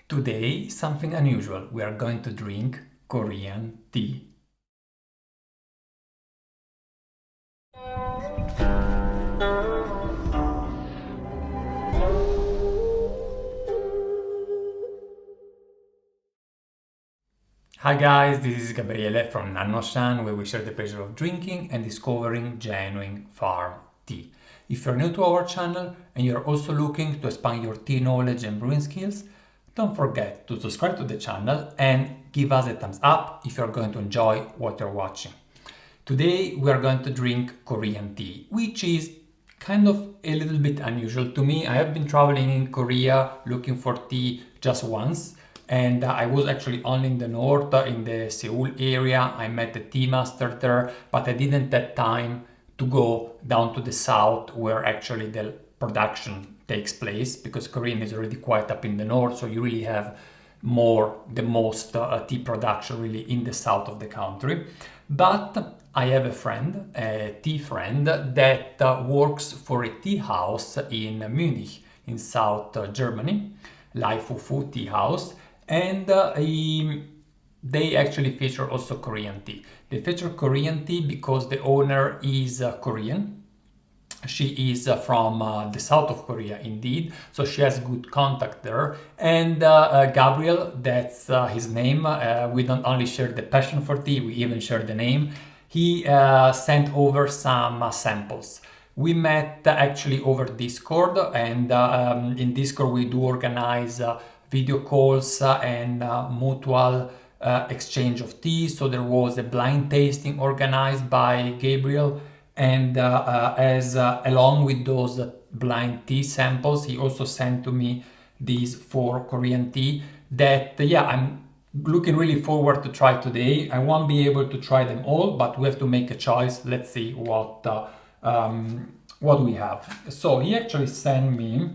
Today, something unusual. We are going to drink Korean tea. Hi guys, this is Gabriele from nannuoshan, where we share the pleasure of drinking and discovering genuine farm tea. If you're new to our channel and you're also looking to expand your tea knowledge and brewing skills, don't forget to subscribe to the channel and give us a thumbs up if you're going to enjoy what you're watching. Today we are going to drink Korean tea, which is kind of a little bit unusual to me. I have been traveling in Korea looking for tea just once, and I was actually only in the north, in the Seoul area. I met a tea master there, but I didn't have time to go down to the south where actually the production takes place, because Korean is already quite up in the north, so you really have the most tea production really in the south of the country. But I have a tea friend that works for a tea house in Munich, in South Germany, Laifufu tea house, and they actually feature also Korean tea. They feature Korean tea because the owner is Korean. She is from the south of Korea, indeed, so she has good contact there. And Gabriel, that's his name. We don't only share the passion for tea, we even share the name. He sent over some samples. We met actually over Discord, and in Discord we do organize video calls and mutual exchange of tea. So there was a blind tasting organized by Gabriel, and along with those blind tea samples, he also sent to me these 4 Korean tea that I'm looking really forward to try today. I won't be able to try them all, but we have to make a choice. Let's see what we have. So he actually sent me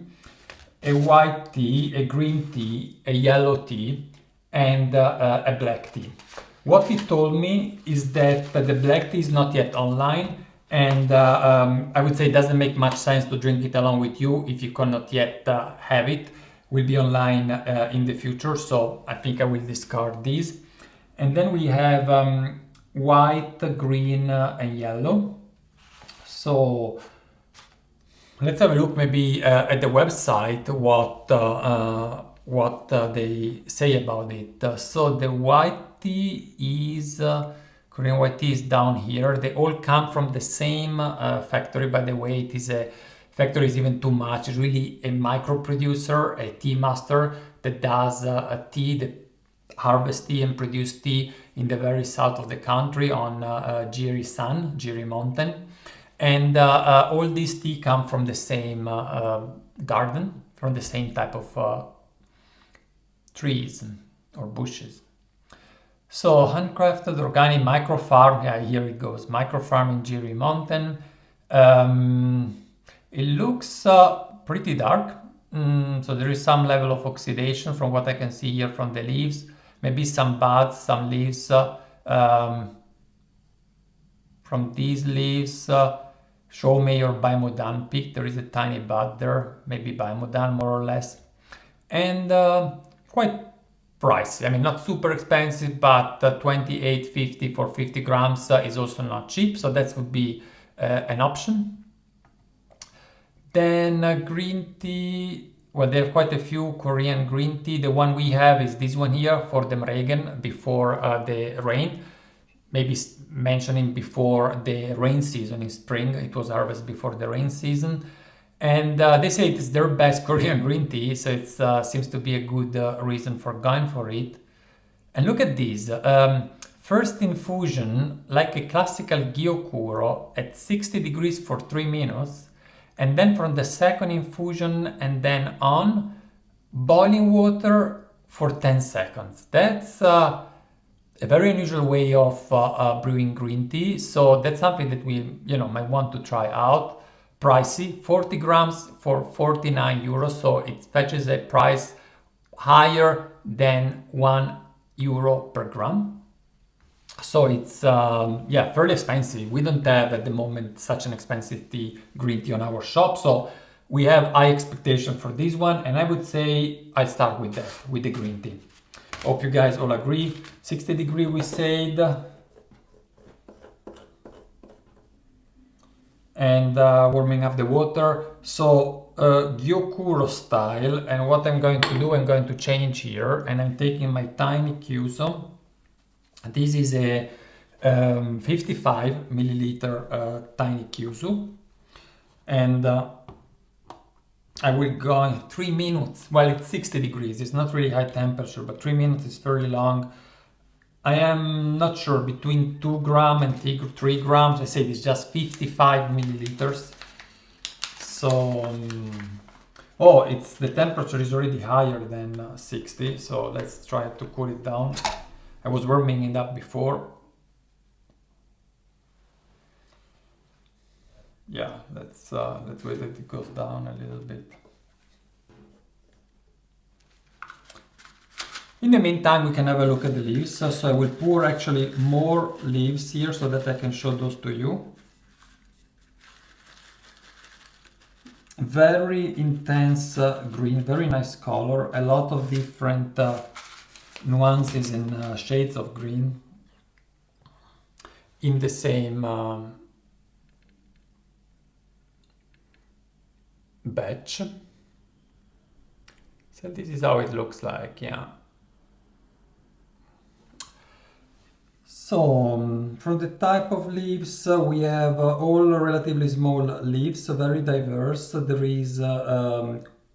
a white tea, a green tea, a yellow tea, and a black tea. What he told me is that the black tea is not yet online, and I would say it doesn't make much sense to drink it along with you if you cannot yet have it. Will be online in the future, so I think I will discard these. And then we have white, green, and yellow. So let's have a look maybe at the website what they say about it. So the white tea is Korean white tea is down here. They all come from the same factory. By the way, it is a factory is even too much. It's really a micro producer, a tea master that does a tea, that harvest tea and produce tea in the very south of the country on Jiri mountain. And all these tea come from the same garden, from the same type of trees or bushes. So handcrafted organic microfarm, yeah, here it goes, microfarm in Jiri mountain. It looks pretty dark, so there is some level of oxidation from what I can see here from the leaves. Maybe some buds, some leaves from these leaves. Shomei or Baimudan peak, there is a tiny bud there, maybe Baimudan more or less. And quite pricey. I mean, not super expensive, but 28.50 for 50 grams is also not cheap, so that would be an option. Then green tea, well, there are quite a few Korean green tea. The one we have is this one here for the Regen, before the rain. Maybe mentioning before the rain season in spring, it was harvested before the rain season. And they say it is their best Korean green tea, so it seems to be a good reason for going for it. And look at this. First infusion, like a classical gyokuro, at 60 degrees for 3 minutes. And then from the second infusion and then on, boiling water for 10 seconds. That's a very unusual way of brewing green tea. So that's something that we might want to try out. Pricey, 40 grams for 49 euros, so it fetches a price higher than 1 euro per gram. So it's fairly expensive. We don't have at the moment such an expensive green tea on our shop, so we have high expectation for this one, and I would say I start with that, with the green tea. Hope you guys all agree. 60 degree we said. And warming up the water. So Gyokuro style, and what I'm going to do, I'm going to change here, and I'm taking my tiny Kyuso. This is a 55 milliliter tiny Kyuso, and I will go in 3 minutes. Well, it's 60 degrees, it's not really high temperature, but 3 minutes is fairly long. I am not sure, between 2 grams and 3 grams. I said it's just 55 milliliters. So, oh, the temperature is already higher than 60. So let's try to cool it down. I was warming it up before. Yeah, let's wait that it goes down a little bit. In the meantime, we can have a look at the leaves. So I will pour actually more leaves here so that I can show those to you. Very intense green, very nice color. A lot of different nuances and shades of green in the same batch. So this is how it looks like, yeah. So, from the type of leaves, we have all relatively small leaves, very diverse. There is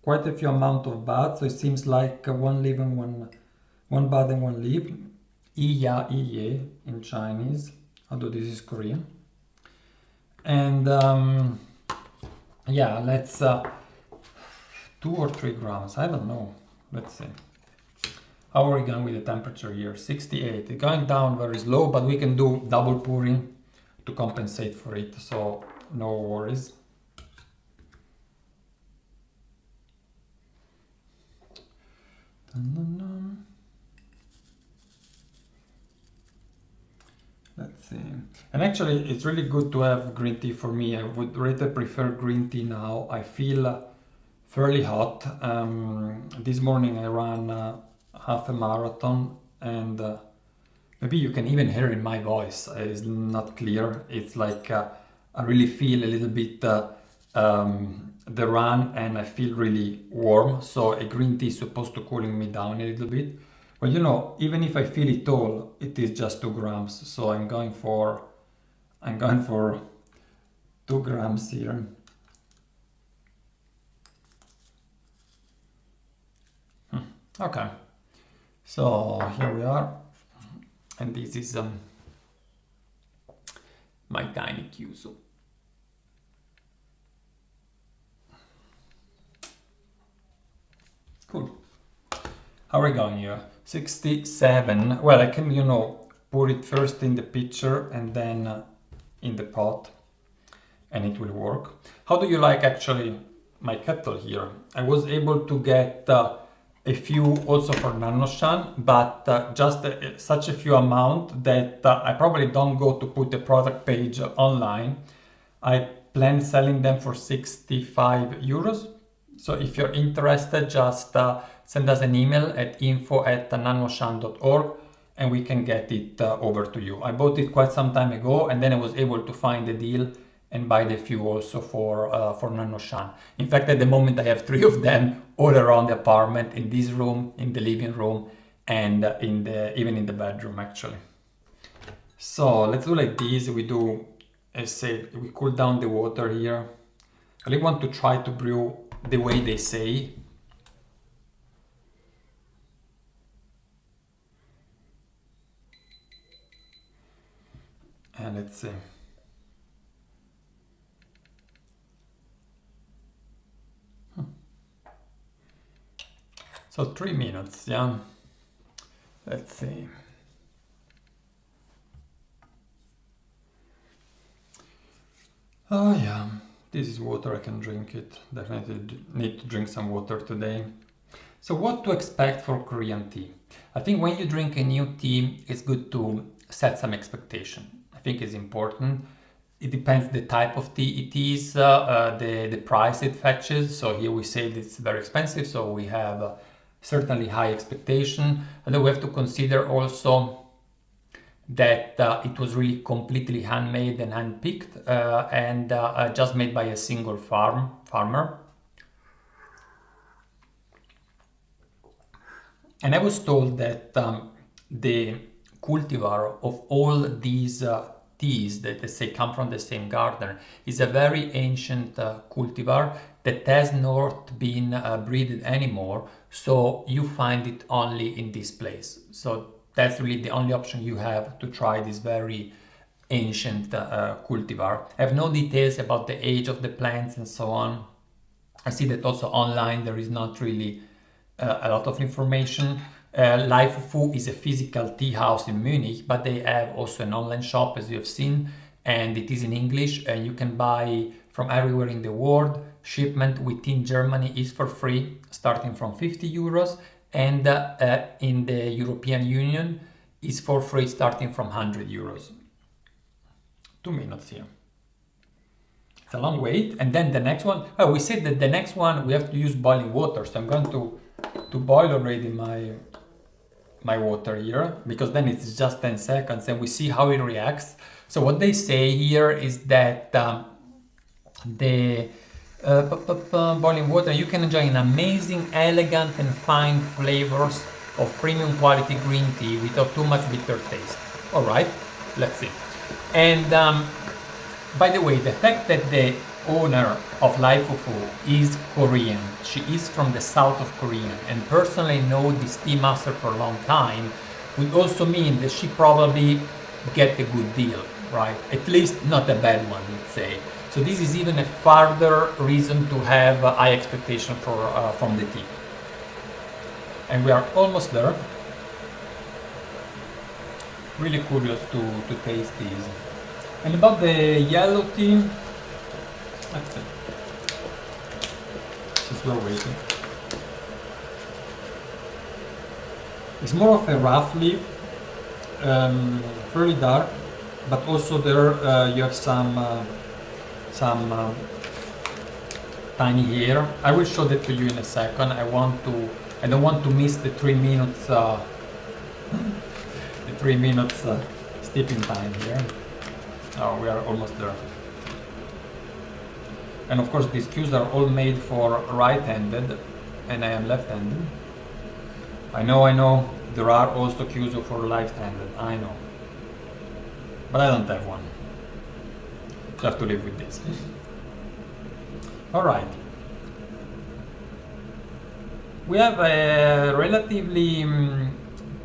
quite a few amount of buds, so it seems like one leaf and one bud and one leaf. Iya, iye in Chinese, although this is Korean. And yeah, let's 2 or 3 grams, I don't know. Let's see. How are we going with the temperature here? 68. It's going down very slow, but we can do double pouring to compensate for it, so no worries. Let's see. And actually, it's really good to have green tea for me. I would rather prefer green tea now. I feel fairly hot. This morning I ran half a marathon, and maybe you can even hear in my voice, it's not clear. It's like I really feel a little bit the run, and I feel really warm, so a green tea is supposed to cooling me down a little bit. But you know, even if I feel it all, it is just 2 grams, so I'm going for 2 grams here. Okay. So here we are, and this is my tiny Kyuso. Cool. How are we going here? 67. Well, I can, you know, pour it first in the pitcher and then in the pot, and it will work. How do you like actually my kettle here? I was able to get a few also for nannuoshan, but just such a few amount that I probably don't go to put the product page online. I plan selling them for 65 euros. So if you're interested, just send us an email at info@nannuoshan.org and we can get it over to you. I bought it quite some time ago, and then I was able to find a deal and buy the few also for nannuoshan. In fact, at the moment I have 3 of them all around the apartment, in this room, in the living room, and even in the bedroom actually. So let's do like this. We do, as said, we cool down the water here. I really want to try to brew the way they say. And let's see. So 3 minutes, yeah. Let's see. Oh yeah, this is water, I can drink it. Definitely need to drink some water today. So what to expect for Korean tea? I think when you drink a new tea, it's good to set some expectation. I think it's important. it depends the type of tea it is, the price it fetches. So here we say it's very expensive, so we have certainly high expectation. And then we have to consider also that it was really completely handmade and handpicked and just made by a single farmer. And I was told that the cultivar of all these teas that they say come from the same garden is a very ancient cultivar that has not been breeded anymore. So you find it only in this place. So that's really the only option you have to try this very ancient cultivar. I have no details about the age of the plants and so on. I see that also online there is not really a lot of information. Laifufu is a physical tea house in Munich, but they have also an online shop, as you have seen, and it is in English, and you can buy from everywhere in the world. Shipment within Germany is for free, starting from 50 euros, and in the European Union is for free, starting from 100 euros. 2 minutes here. It's a long wait. And then the next one, oh, we said that the next one we have to use boiling water, so I'm going to boil already my water here, because then it's just 10 seconds and we see how it reacts. So what they say here is that the boiling water, you can enjoy an amazing, elegant and fine flavors of premium quality green tea without too much bitter taste. All right, let's see. And by the way, the fact that the owner of Laifufu is Korean, she is from the south of Korea, and personally know this tea master for a long time, would also mean that she probably get a good deal, right? At least not a bad one, let's say. So this is even a further reason to have high expectation from the tea. And we are almost there. Really curious to taste these. And about the yellow tea, let's see. Since we're waiting. It's more of a rough leaf, fairly dark, but also there you have some tiny hair. I will show that to you in a second. I don't want to miss the 3 minutes the 3 minutes steeping time here. Oh, we are almost there. And of course these cues are all made for right-handed, and I am left-handed. I know, there are also cues for left-handed, I know. But I don't have one. So I have to live with this. Alright. We have a relatively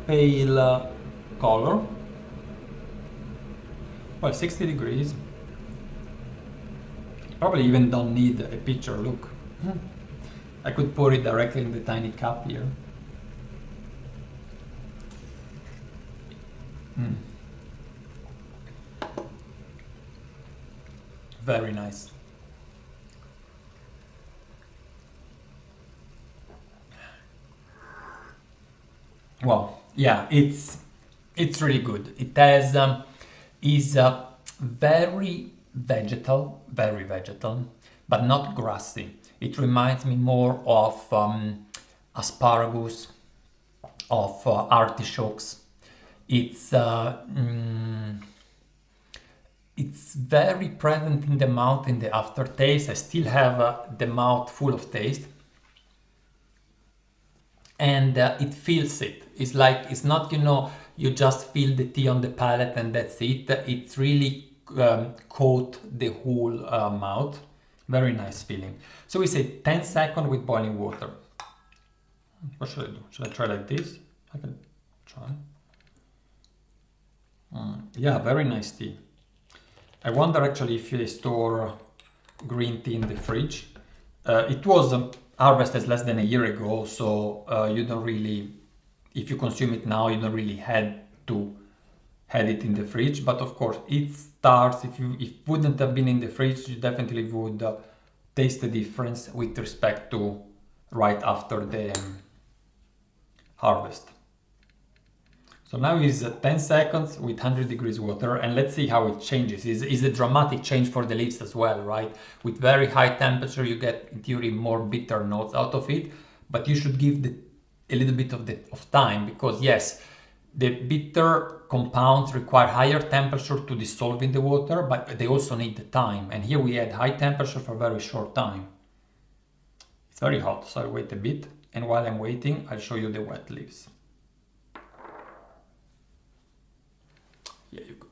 pale color. Well, 60 degrees. Probably even don't need a picture, look. I could pour it directly in the tiny cup here. Very nice. Well, yeah, it's really good. It has is very vegetal, but not grassy. It reminds me more of asparagus, of artichokes. It's very present in the mouth in the aftertaste. I still have the mouth full of taste, and it feels it. It's like, it's not, you just feel the tea on the palate and that's it. It's really coat the whole mouth. Very nice feeling. So we say 10 seconds with boiling water. What should I do? Should I try like this? I can try. Yeah, very nice tea. I wonder actually if you store green tea in the fridge. It was harvested less than a year ago, so you don't really, if you consume it now, you don't really had to had it in the fridge. But of course, it starts, if it wouldn't have been in the fridge, you definitely would taste the difference with respect to right after the harvest. So now is 10 seconds with 100 degrees water, and let's see how it changes. Is a dramatic change for the leaves as well, right? With very high temperature, you get in theory more bitter notes out of it, but you should give a little bit of time, because yes, the bitter compounds require higher temperature to dissolve in the water, but they also need the time. And here we had high temperature for a very short time. It's very hot, so I'll wait a bit. And while I'm waiting, I'll show you the wet leaves. Yeah, you go.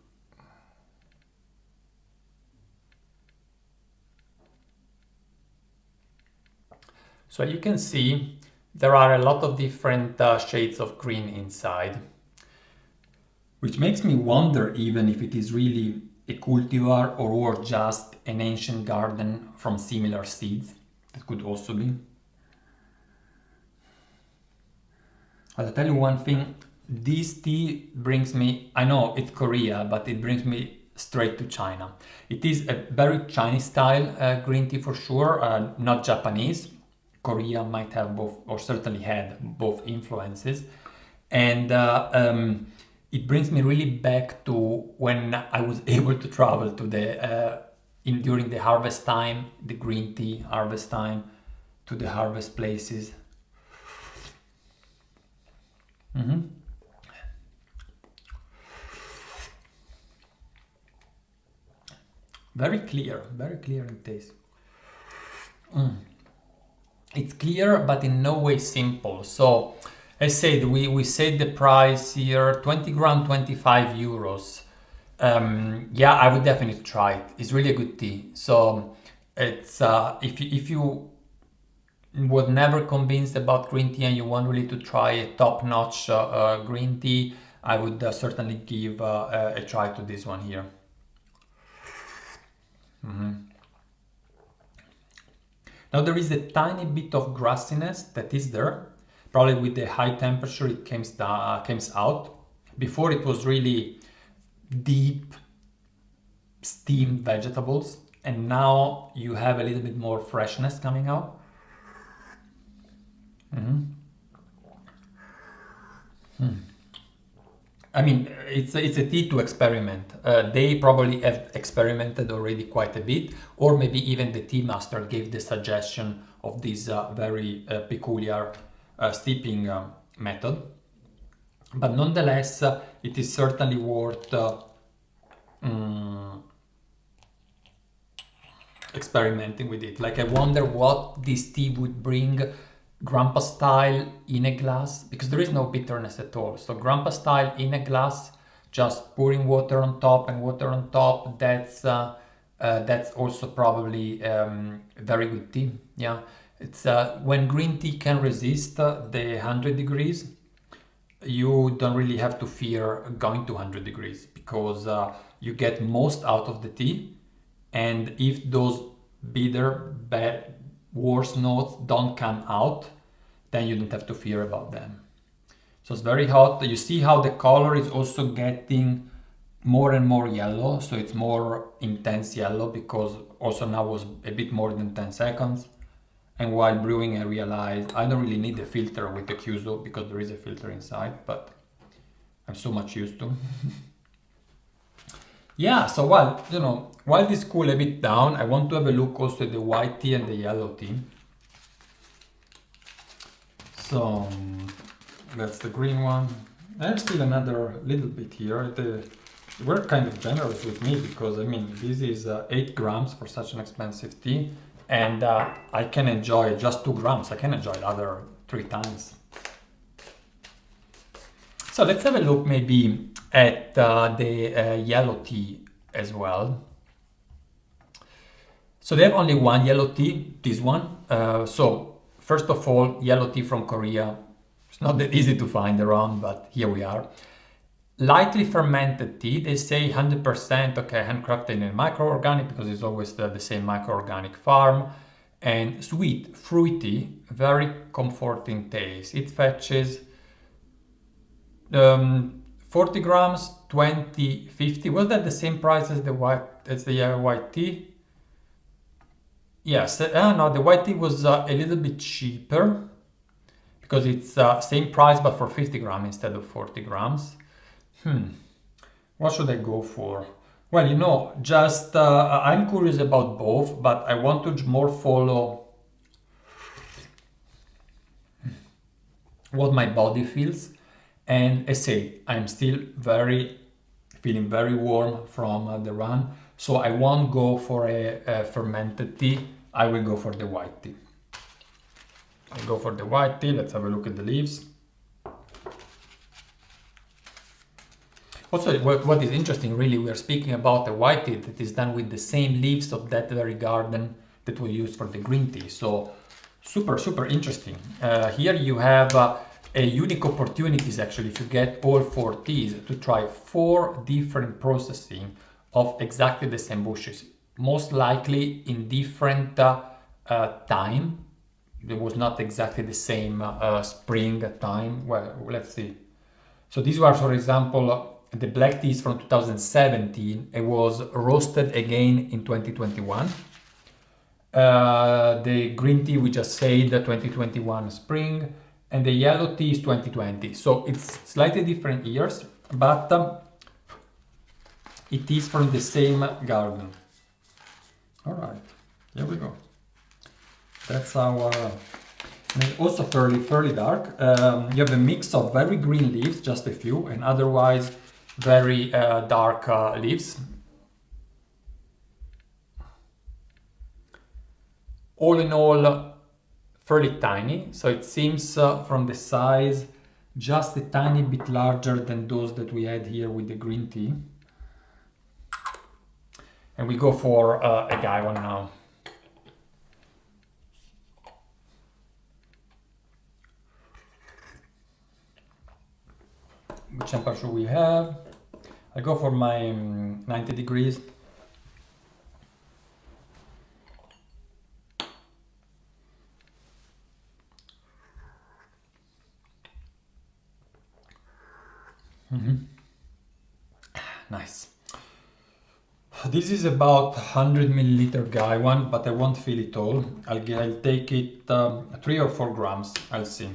So you can see there are a lot of different shades of green inside, which makes me wonder even if it is really a cultivar or just an ancient garden from similar seeds. That could also be. I'll tell you one thing, this tea brings me, I know it's Korea, but it brings me straight to China. It is a very Chinese style green tea for sure, not Japanese. Korea might have both, or certainly had both influences. And it brings me really back to when I was able to travel to during the harvest time, the green tea harvest time, to the harvest places. Very clear in taste. It's clear, but in no way simple. So, as said, we said the price here, 20 gram, 25 euros. Yeah, I would definitely try it. It's really a good tea. So, it's if you was never convinced about green tea and you want really to try a top-notch green tea, I would certainly give a try to this one here. Now there is a tiny bit of grassiness that is there. Probably with the high temperature it comes out. Before it was really deep steamed vegetables, and now you have a little bit more freshness coming out. I mean, it's a tea to experiment. They probably have experimented already quite a bit, or maybe even the tea master gave the suggestion of this very peculiar steeping method. But nonetheless, it is certainly worth experimenting with it. Like, I wonder what this tea would bring grandpa style in a glass, because there is no bitterness at all. So grandpa style in a glass, just pouring water on top and water on top, that's also probably very good tea. Yeah, it's when green tea can resist the 100 degrees, you don't really have to fear going to 100 degrees, because you get most out of the tea, and if those bitter, bad, worse notes don't come out, then you don't have to fear about them. So it's very hot. You see how the color is also getting more and more yellow, so it's more intense yellow, because also now was a bit more than 10 seconds. And while brewing, I realized I don't really need a filter with the Kyuzo, because there is a filter inside, but I'm so much used to. Yeah, so while this cool a bit down, I want to have a look also at the white tea and the yellow tea. So that's the green one. There's still another little bit here. They were kind of generous with me, because I mean, this is 8 grams for such an expensive tea, and I can enjoy just 2 grams. I can enjoy the other 3 times. So let's have a look maybe at the yellow tea as well. So they have only one yellow tea, this one. So first of all, yellow tea from Korea. It's not that easy to find around, but here we are. Lightly fermented tea, they say 100%, okay, handcrafted in a microorganic, because it's always the same microorganic farm. And sweet, fruity, very comforting taste. It fetches 40 grams, 20.50. Was that the same price as the white tea? Yes. No, the white tea was a little bit cheaper, because it's same price but for 50 grams instead of 40 grams. What should I go for? Well, just I'm curious about both, but I want to more follow what my body feels. And I say, I'm still feeling very warm from the run, so I won't go for a fermented tea. I will go for the white tea. I go for the white tea. Let's have a look at the leaves. Also, what is interesting, really, we are speaking about a white tea that is done with the same leaves of that very garden that we used for the green tea. So super, super interesting. Here you have a unique opportunities, actually, if you get all 4 teas, to try 4 different processing of exactly the same bushes, most likely in different time. It was not exactly the same spring time. Well, let's see. So these were, for example, the black teas from 2017. It was roasted again in 2021. The green tea we just said, the 2021 spring, and the yellow tea is 2020. So it's slightly different years, but it is from the same garden. All right, here we go. That's our, and also fairly dark. You have a mix of very green leaves, just a few, and otherwise very dark leaves. All in all, fairly tiny, so it seems from the size just a tiny bit larger than those that we had here with the green tea. And we go for a guy one now. Which temperature we have? I go for my 90 degrees. Nice. This is about 100 milliliter guy one, but I won't fill it all. I'll take it 3 or 4 grams. I'll see.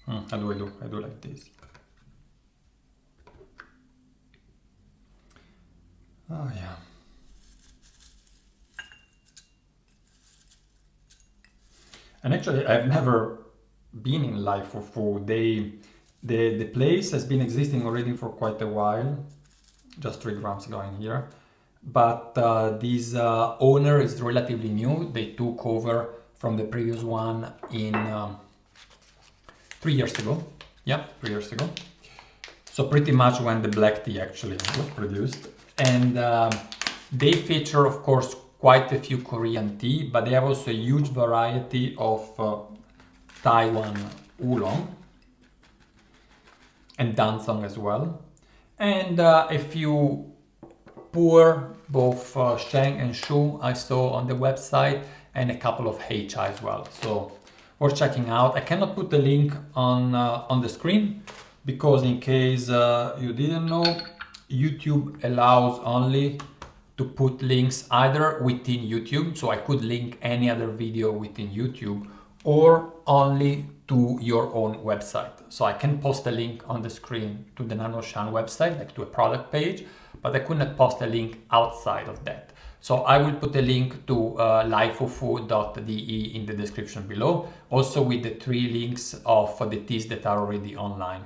How do I do? I do like this. Oh yeah. And actually, I've never been in Laifufu. The place has been existing already for quite a while. Just 3 grams going here. But this owner is relatively new. They took over from the previous one in 3 years ago. Yeah, 3 years ago. So pretty much when the black tea actually was produced. And they feature, of course, quite a few Korean tea, but they have also a huge variety of Taiwan oolong and dansong as well. And a few pu'er, both sheng and shu I saw on the website, and a couple of hei-chai as well. So worth checking out. I cannot put the link on the screen because in case you didn't know, YouTube allows only to put links either within YouTube, so I could link any other video within YouTube, or only to your own website. So I can post a link on the screen to the nannuoshan website, like to a product page, but I could not post a link outside of that. So I will put a link to laifufu.de in the description below, also with the 3 links of the teas that are already online.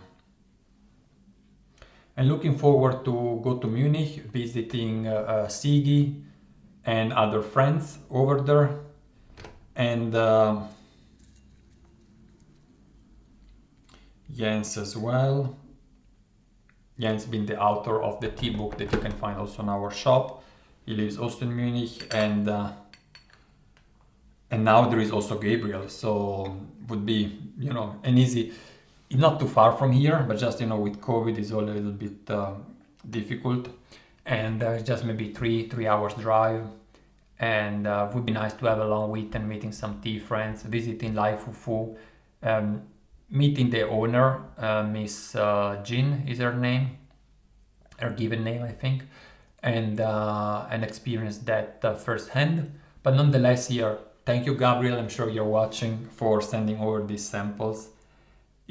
And looking forward to go to Munich, visiting Sigi and other friends over there. And Jens as well. Jens being the author of the tea book that you can find also in our shop. He lives also in Munich, and now there is also Gabriel, so would be, an easy, not too far from here, but just, with COVID is all a little bit difficult, and just maybe 3 hours drive, and would be nice to have a long weekend meeting some tea friends, visiting Laifufu, meeting the owner, Miss Jin is her name, her given name, I think, and experience that firsthand. But nonetheless, here, thank you, Gabriel. I'm sure you're watching, for sending over these samples.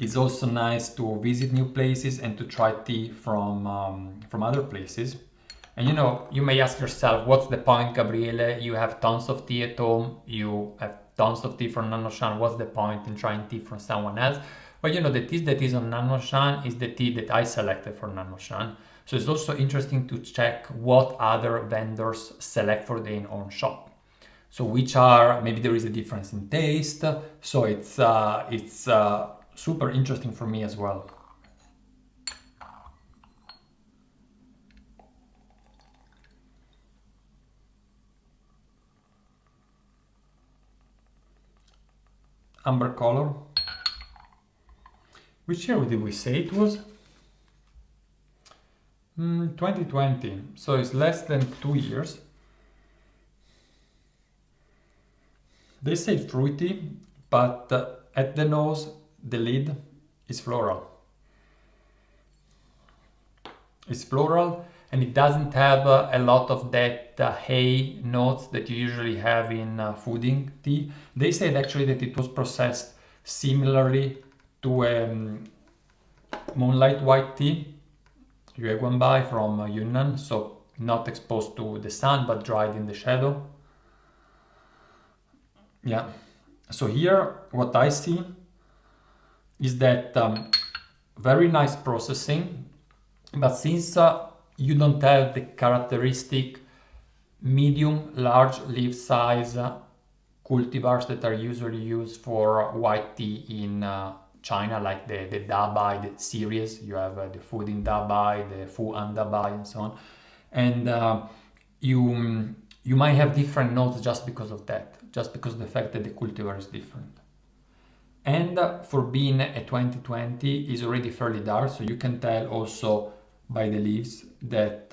It's also nice to visit new places and to try tea from other places. And you may ask yourself, what's the point, Gabriele? You have tons of tea at home, you have tons of tea from nannuoshan. What's the point in trying tea from someone else? But the tea that is on nannuoshan is the tea that I selected for nannuoshan. So it's also interesting to check what other vendors select for their own shop. So maybe there is a difference in taste. So it's super interesting for me as well. Amber color. Which year did we say it was? 2020. So it's less than 2 years. They say fruity, but at the nose, the lid is floral. It's floral, and it doesn't have a lot of that hay notes that you usually have in fooding tea. They said actually that it was processed similarly to moonlight white tea, Yue Guanbai from Yunnan, so not exposed to the sun but dried in the shadow. Yeah, so here what I see is that very nice processing, but since you don't have the characteristic medium, large leaf size cultivars that are usually used for white tea in China, like the Dabai, the series, you have the Fuding Dabai, the Fu'an Dabai, and so on. And you might have different notes just because of that, just because of the fact that the cultivar is different. And for being a 2020 is already fairly dark, so you can tell also by the leaves that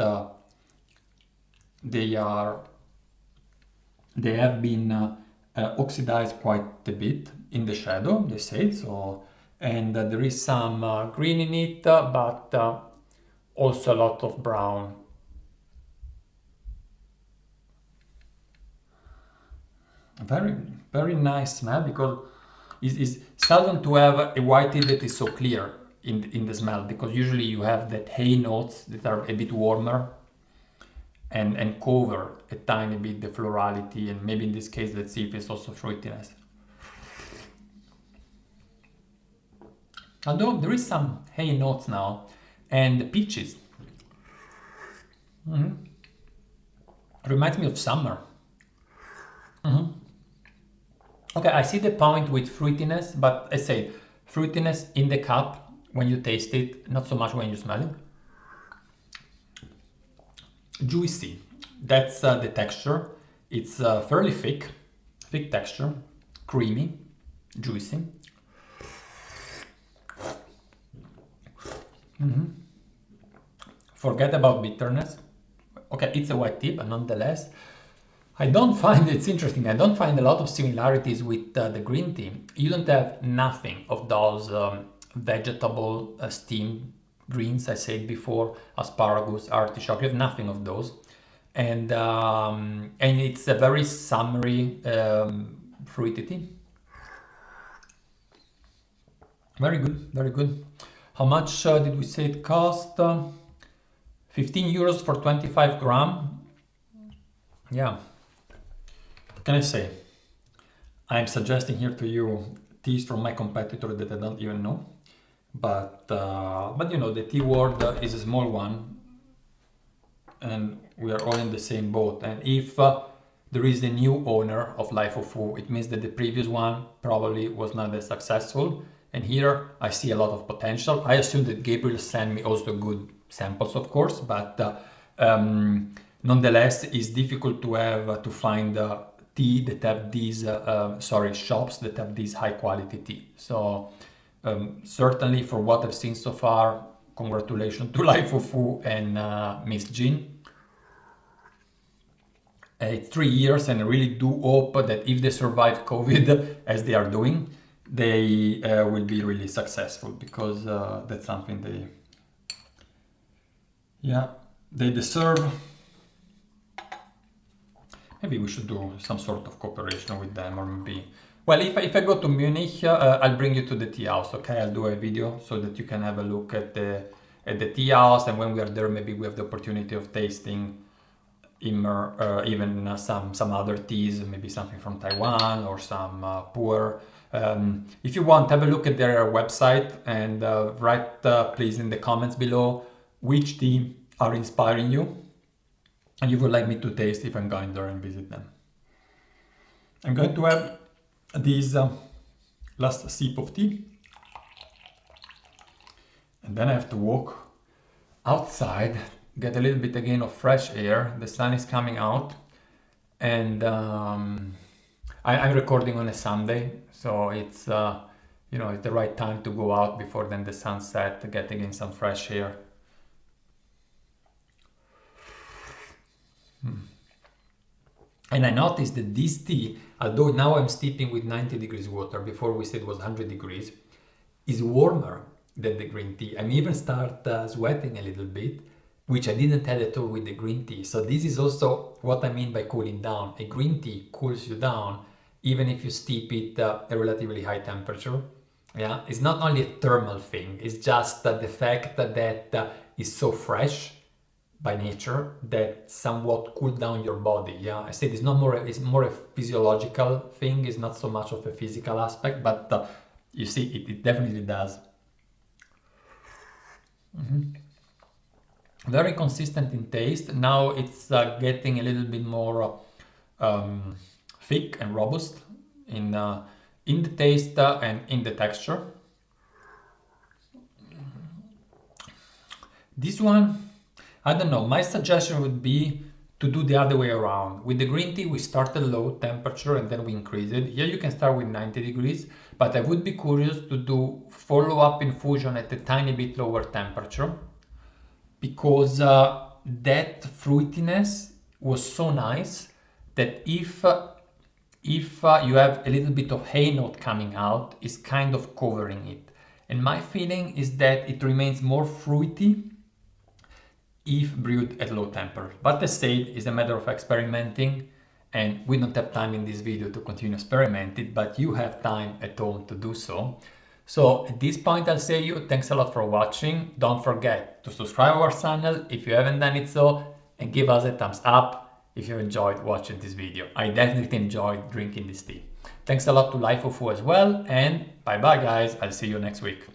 they have been oxidized quite a bit in the shadow, they say so, and there is some green in it, but also a lot of brown. Very, very nice smell, because it's seldom to have a white tea that is so clear in the smell, because usually you have that hay notes that are a bit warmer and cover a tiny bit the florality, and maybe in this case let's see if it's also fruitiness. Although there is some hay notes now, and peaches. Reminds me of summer. Okay, I see the point with fruitiness, but I say fruitiness in the cup when you taste it, not so much when you smell it. Juicy, that's the texture. It's fairly thick texture, creamy, juicy. Forget about bitterness. Okay, it's a white tea, but nonetheless, it's interesting, I don't find a lot of similarities with the green tea. You don't have nothing of those vegetable steamed greens, I said before, asparagus, artichoke, you have nothing of those. And it's a very summery fruity tea. Very good, very good. How much did we say it cost? 15 euros for 25 gram. Yeah. What can I say? I'm suggesting here to you teas from my competitor that I don't even know. But the tea world is a small one, and we are all in the same boat. And if there is a new owner of Laifufu, it means that the previous one probably was not as successful. And here I see a lot of potential. I assume that Gabriel sent me also good samples, of course, but nonetheless, it's difficult to find tea that have these shops that have this high quality tea. So certainly for what I've seen so far, congratulations to Laifufu and Miss Jean. It's 3 years, and I really do hope that if they survive COVID as they are doing, they will be really successful, because that's something they deserve. Maybe we should do some sort of cooperation with them, or maybe, Well, if I go to Munich, I'll bring you to the tea house, okay? I'll do a video so that you can have a look at the tea house, and when we are there, maybe we have the opportunity of tasting even some other teas, maybe something from Taiwan or some pu'er. If you want, have a look at their website and write please in the comments below which tea are inspiring you and you would like me to taste if I'm going there and visit them. I'm going to have this last sip of tea, and then I have to walk outside, get a little bit again of fresh air. The sun is coming out, and I'm recording on a Sunday, so it's it's the right time to go out before then the sunset, get again some fresh air. And I noticed that this tea, although now I'm steeping with 90 degrees water, before we said it was 100 degrees, is warmer than the green tea. I'm even start sweating a little bit, which I didn't have at all with the green tea. So this is also what I mean by cooling down. A green tea cools you down, even if you steep it at a relatively high temperature. Yeah, it's not only a thermal thing, it's just the fact that it's so fresh by nature that somewhat cool down your body. Yeah, I said it's more a physiological thing. It's not so much of a physical aspect, but you see, it definitely does. Very consistent in taste. Now it's getting a little bit more thick and robust in the taste and in the texture. This one, I don't know, my suggestion would be to do the other way around. With the green tea, we start at low temperature and then we increase it. Here you can start with 90 degrees, but I would be curious to do follow-up infusion at a tiny bit lower temperature, because that fruitiness was so nice that if you have a little bit of hay note coming out, it's kind of covering it. And my feeling is that it remains more fruity if brewed at low temperature. But as said, it's a matter of experimenting, and we don't have time in this video to continue experimenting, but you have time at home to do so. So at this point, I'll say you thanks a lot for watching. Don't forget to subscribe to our channel if you haven't done it so, and give us a thumbs up if you enjoyed watching this video. I definitely enjoyed drinking this tea. Thanks a lot to Laifufu as well, and bye bye guys, I'll see you next week.